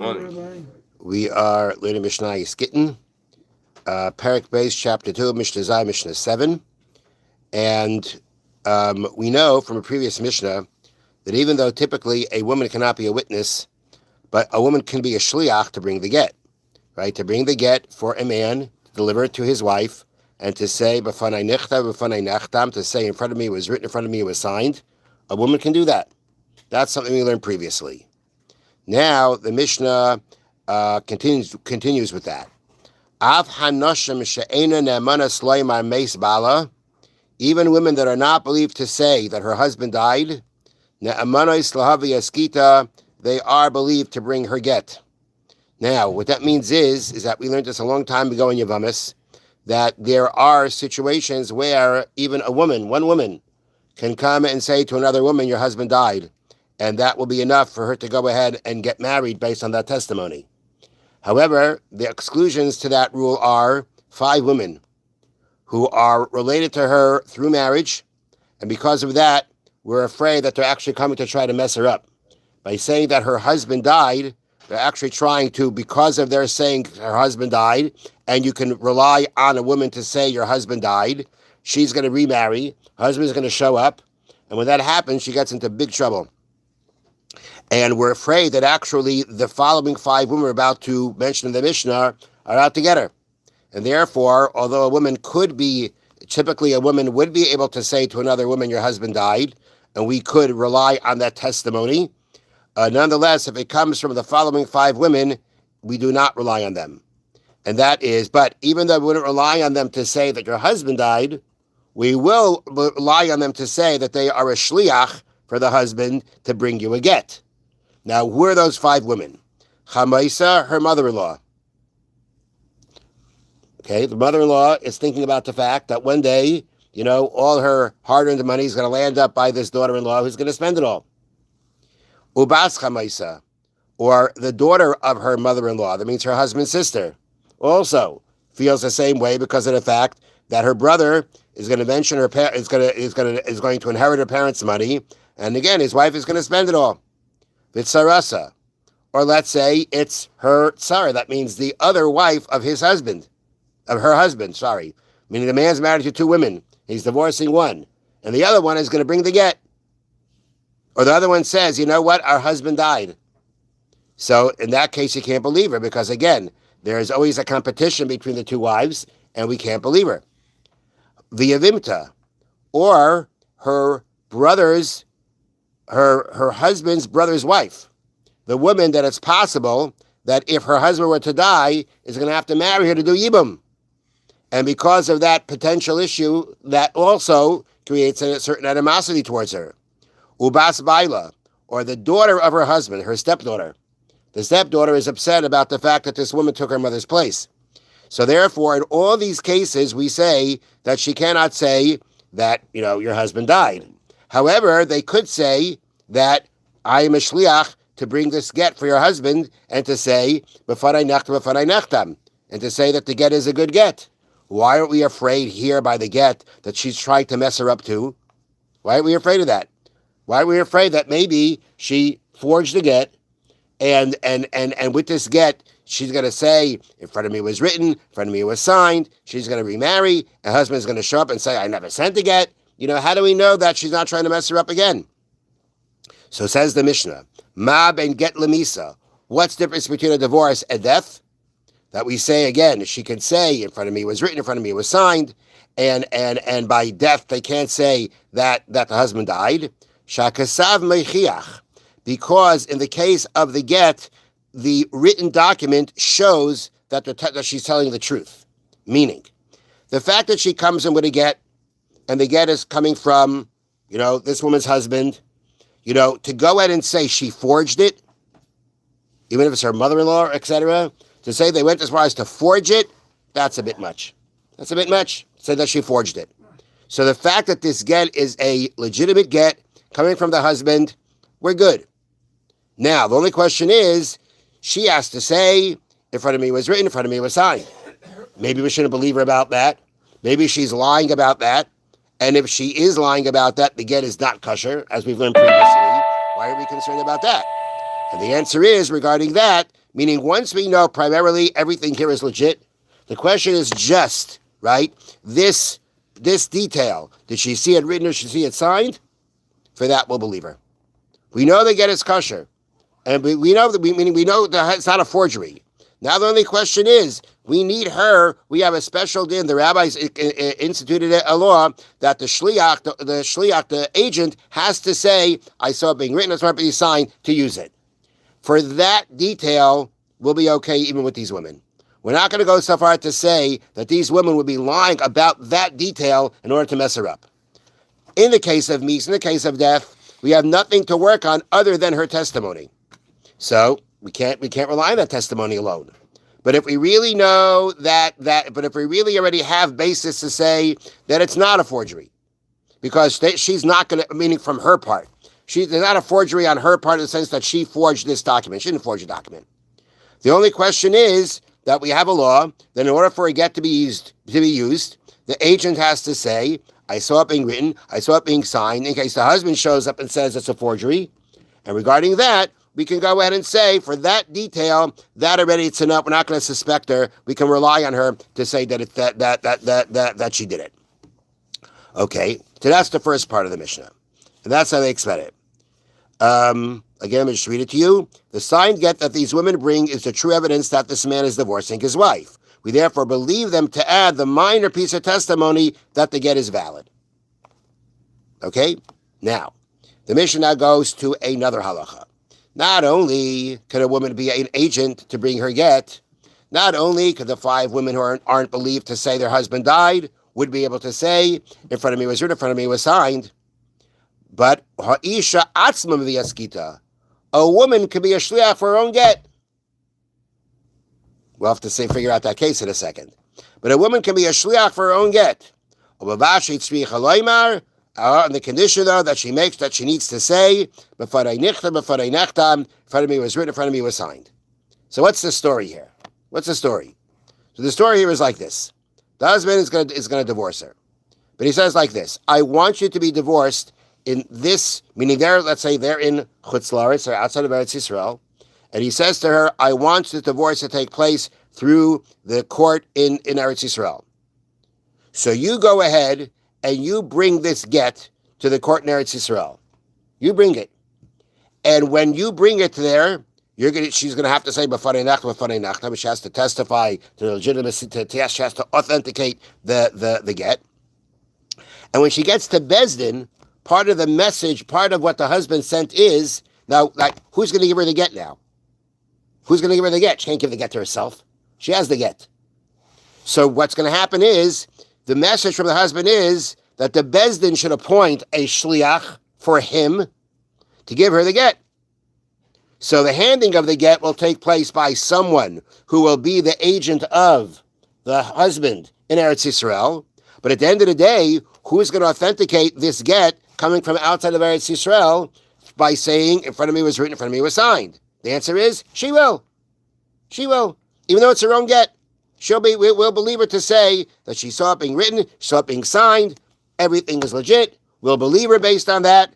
Morning. We are learning Mishna Gittin, Parak Beis, Chapter 2, Mishnah Zai, Mishnah 7. And we know from a previous Mishnah that even though typically a woman cannot be a witness, but a woman can be a shliach to bring the get, right? To bring the get for a man, to deliver it to his wife, and to say, B'fanai nichta, b'fanai nachtam, to say in front of me, it was written in front of me, it was signed. A woman can do that. That's something we learned previously. Now, the Mishnah continues with that. Even women that are not believed to say that her husband died, they are believed to bring her get. Now, what that means is that we learned this a long time ago in Yavamis, that there are situations where even one woman, can come and say to another woman, your husband died, and that will be enough for her to go ahead and get married based on that testimony. However, the exclusions to that rule are 5 women who are related to her through marriage, and because of that, we're afraid that they're actually coming to try to mess her up. By saying that her husband died, they're actually trying to, because of their saying her husband died, and you can rely on a woman to say your husband died, she's going to remarry, her husband's going to show up, and when that happens, she gets into big trouble. And we're afraid that actually the following 5 women we're about to mention in the Mishnah are out to get her. And therefore, although typically a woman would be able to say to another woman, your husband died, and we could rely on that testimony, nonetheless, if it comes from the following 5 women, we do not rely on them. And that is, but even though we wouldn't rely on them to say that your husband died, we will rely on them to say that they are a shliach for the husband to bring you a get. Now, who are those 5 women? Chamaisa, her mother-in-law. Okay, the mother-in-law is thinking about the fact that one day, all her hard-earned money is going to land up by this daughter-in-law who's going to spend it all. Ubas Chamaisa, or the daughter of her mother-in-law, that means her husband's sister, also feels the same way because of the fact that her brother is going to mention is going to inherit her parents' money, and again, his wife is going to spend it all. Vitsarasa, or let's say it's her tsara, that means the other wife of her husband, meaning the man's married to 2 women, he's divorcing one, and the other one is going to bring the get. Or the other one says, you know what, our husband died. So in that case, you can't believe her, because again, there is always a competition between the 2 wives, and we can't believe her. V'yavimta, or her husband's brother's wife, the woman that it's possible that if her husband were to die, is going to have to marry her to do yibum. And because of that potential issue, that also creates a certain animosity towards her. Ubas Baila, or the daughter of her husband, her stepdaughter. The stepdaughter is upset about the fact that this woman took her mother's place. So therefore, in all these cases, we say that she cannot say that, your husband died. However, they could say that I am a shliach to bring this get for your husband, and to say, b'fanai nechtam, and to say that the get is a good get. Why aren't we afraid here by the get that she's trying to mess her up too? Why aren't we afraid of that? Why are we afraid that maybe she forged the get, and with this get, she's going to say, in front of me was written, in front of me was signed, she's going to remarry, and husband's going to show up and say, I never sent the get. How do we know that she's not trying to mess her up again? So says the Mishnah, Ma ben get lemisa. What's the difference between a divorce and death? That we say again, she can say, in front of me was written, in front of me was signed, and by death, they can't say that the husband died. Shakasav mechiach. Because in the case of the get, the written document shows that she's telling the truth. Meaning, the fact that she comes in with a get, and the get is coming from, this woman's husband, to go ahead and say she forged it, even if it's her mother-in-law, etc., to say they went as far as to forge it, that's a bit much. That's a bit much. Say that she forged it. So the fact that this get is a legitimate get coming from the husband, we're good. Now, the only question is, she has to say, in front of me was written, in front of me was signed. Maybe we shouldn't believe her about that. Maybe she's lying about that. And if she is lying about that, the get is not kosher, as we've learned previously. Why are we concerned about that? And the answer is, regarding that, Meaning, once we know primarily everything here is legit, the question is just, right, this detail. Did she see it written or did she see it signed? For that, we'll believe her. We know they get his kosher. And we know that we know that it's not a forgery. Now the only question is, we need her. We have a special din. The rabbis instituted a law that the shliach, the agent, has to say, "I saw it being written, I saw it being signed," to use it. For that detail, we'll be okay even with these women. We're not going to go so far to say that these women would be lying about that detail in order to mess her up. In the case of Mies, in the case of death, we have nothing to work on other than her testimony. So we can't rely on that testimony alone. But if we really know but if we really already have basis to say that it's not a forgery, because she's not going to, meaning from her part, there's not a forgery on her part in the sense that she forged this document. She didn't forge a document. The only question is that we have a law that in order for a get to be used, the agent has to say, "I saw it being written, I saw it being signed," in case the husband shows up and says it's a forgery. And regarding that, we can go ahead and say, for that detail, that already it's enough. We're not going to suspect her. We can rely on her to say that it's that she did it. Okay, so that's the first part of the Mishnah, and that's how they explain it. Again, I'm just read it to you. The signed get that these women bring is the true evidence that this man is divorcing his wife. We therefore believe them to add the minor piece of testimony that the get is valid. Okay? Now, the Mishnah now goes to another halacha. Not only could a woman be an agent to bring her get, not only could the 5 women who aren't believed to say their husband died would be able to say, "In front of me was written, in front of me was signed," but ha'isha atzma v'yaskita, a woman could be a shliach for her own get. We'll have to figure out that case in a second. But a woman can be a shliach for her own get. On the condition, though, that she needs to say, "B'farei nichtam, b'farei nechtam," in front of me was written, in front of me was signed. So what's the story here? What's the story? So the story here is like this. The husband is going to divorce her. But he says like this: "I want you to be divorced in this," meaning let's say they're in Chutz La'aretz, or outside of Eretz Yisrael, and he says to her, "I want the divorce to take place through the court in Eretz Yisrael. So you go ahead and you bring this get to the court in Eretz Yisrael. You bring it. And when you bring it there, she's going to have to say, "B'farei nachtam, b'farei nachtam." She has to testify to the legitimacy, she has to authenticate the get. And when she gets to Bezdin, part of the message, part of what the husband sent is, now, like, who's going to give her the get now? Who's going to give her the get? She can't give the get to herself. She has the get. So what's going to happen is, the message from the husband is that the Bezdin should appoint a shliach for him to give her the get. So the handing of the get will take place by someone who will be the agent of the husband in Eretz Yisrael. But at the end of the day, who is going to authenticate this get coming from outside of Eretz Yisrael by saying, "In front of me was written, in front of me was signed"? The answer is, she will. She will. Even though it's her own get. We'll believe her to say that she saw it being written, she saw it being signed, everything is legit. We'll believe her based on that.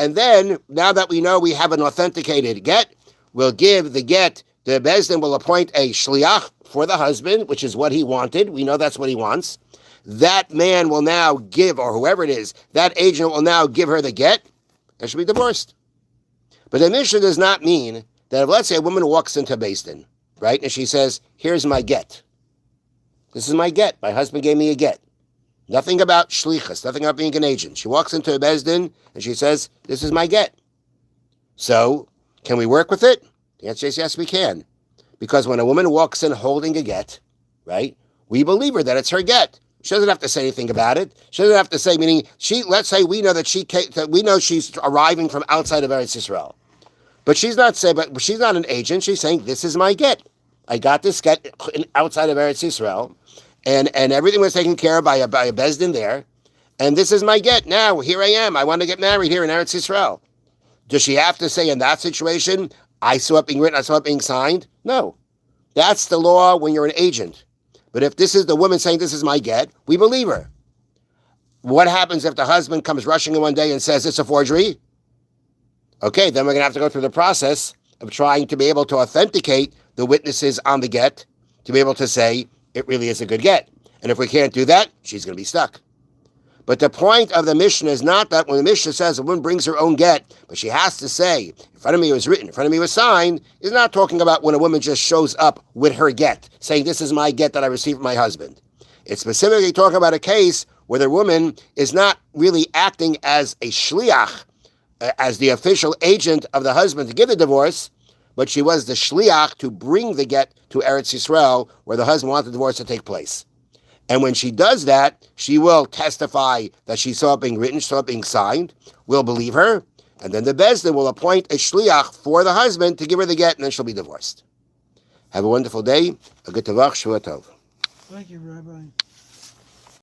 And then, now that we know we have an authenticated get, we'll give the get, the Bezdin will appoint a shliach for the husband, which is what he wanted. We know that's what he wants. That man will now give, or whoever it is, that agent will now give her the get, and she'll be divorced. But the Mishnah does not mean that if, let's say, a woman walks into Bezdin, right, and she says, "Here's my get. This is my get. My husband gave me a get." Nothing about shlichus, nothing about being an agent. She walks into a Bezdin and she says, "This is my get." So, can we work with it? The answer is yes, we can. Because when a woman walks in holding a get, right, we believe her that it's her get. She doesn't have to say anything about it. She doesn't have to say, meaning, let's say we know that she's arriving from outside of Eretz Yisrael. But she's not an agent. She's saying, "This is my get. I got this get outside of Eretz Yisrael, and everything was taken care of by a Bezdin there, and this is my get. Now, here I am. I want to get married here in Eretz Yisrael." Does she have to say in that situation, "I saw it being written, I saw it being signed"? No. That's the law when you're an agent. But if this is the woman saying, "This is my get," we believe her. What happens if the husband comes rushing in one day and says it's a forgery? Okay, then we're going to have to go through the process of trying to be able to authenticate the witnesses on the get to be able to say it really is a good get. And if we can't do that, she's going to be stuck. But the point of the Mishnah is not that when the Mishnah says a woman brings her own get, but she has to say, in front of me it was written, in front of me it was signed, is not talking about when a woman just shows up with her get, saying this is my get that I received from my husband. It's specifically talking about a case where the woman is not really acting as a shliach, as the official agent of the husband to give the divorce, but she was the shliach to bring the get to Eretz Yisrael, where the husband wanted the divorce to take place. And when she does that, she will testify that she saw it being written, saw it being signed, will believe her, and then the Beis Din will appoint a shliach for the husband to give her the get, and then she'll be divorced. Have a wonderful day. A good tavach, Shavua Tov. Thank you, Rabbi.